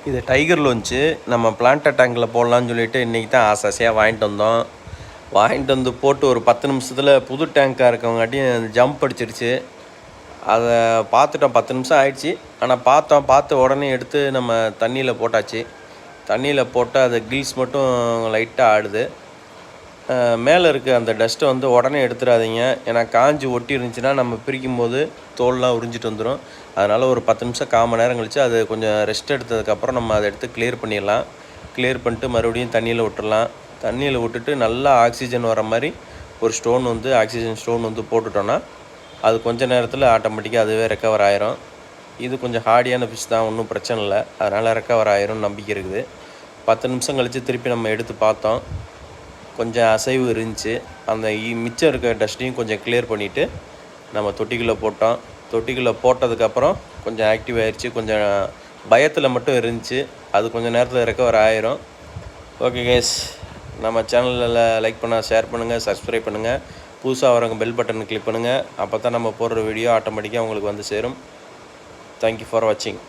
இது டைகர் லோன்ச்சு. நம்ம பிளான்டர் டேங்கில் போடலான்னு சொல்லிட்டு இன்றைக்கி தான் ஆசையாக வாங்கிட்டு வந்தோம். வாங்கிட்டு வந்து போட்டு ஒரு 10 நிமிஷத்தில் புது டேங்காக இருக்கவங்காட்டியும் ஜம்ப் அடிச்சிருச்சு. அதை பார்த்துட்டோம், 10 நிமிஷம் ஆயிடுச்சு. ஆனால் பார்த்து உடனே எடுத்து நம்ம தண்ணியில் போட்டாச்சு. தண்ணியில் போட்டால் அது கில்ஸ் மட்டும் லைட்டாக ஆடுது. மேலே இருக்க அந்த டஸ்ட்டை வந்து உடனே எடுத்துடாதீங்க. ஏன்னா காஞ்சி ஒட்டி இருந்துச்சுன்னா நம்ம பிரிக்கும் போது தோல்லாம் உறிஞ்சிட்டு வந்துடும். அதனால் ஒரு 10 நிமிஷம் 1/4 மணி நேரம் கழித்து அது கொஞ்சம் ரெஸ்ட் எடுத்ததுக்கப்புறம் நம்ம அதை எடுத்து கிளியர் பண்ணிடலாம். கிளியர் பண்ணிட்டு மறுபடியும் தண்ணியில் விட்டுடலாம். தண்ணியில் விட்டுட்டு நல்லா ஆக்சிஜன் வர மாதிரி ஒரு ஸ்டோன் வந்து ஆக்சிஜன் ஸ்டோன் வந்து போட்டுட்டோன்னா அது கொஞ்சம் நேரத்தில் ஆட்டோமேட்டிக்காக அதுவே ரெக்கவர் ஆயிரும். இது கொஞ்சம் ஹார்டியான ஃபிஷ் தான், ஒன்றும் பிரச்சனை இல்லை. அதனால் ரெக்கவர் ஆயிரும் நம்பிக்கை இருக்குது. 10 நிமிஷம் கழித்து திருப்பி நம்ம எடுத்து பார்த்தோம். கொஞ்சம் அசைவு இருந்துச்சு. அந்த மிச்சம் இருக்க டஸ்ட்டையும் கொஞ்சம் கிளியர் பண்ணிவிட்டு நம்ம தொட்டிக்குள்ளே போட்டோம். தொட்டிக்குள்ளே போட்டதுக்கப்புறம் கொஞ்சம் ஆக்டிவ் ஆகிடுச்சு. கொஞ்சம் பயத்தில் மட்டும் இருந்துச்சு. அது கொஞ்சம் நேரத்தில் ரெக்கவர் ஆயிரும். ஓகே கைஸ், நம்ம சேனலில் லைக் பண்ணால் ஷேர் பண்ணுங்கள், சப்ஸ்கிரைப் பண்ணுங்கள். புதுசாக வரவங்க பெல் பட்டனை கிளிக் பண்ணுங்கள். அப்போ தான் நம்ம போடுற வீடியோ ஆட்டோமேட்டிக்காக உங்களுக்கு வந்து சேரும். தேங்க்யூ ஃபார் வாட்சிங்.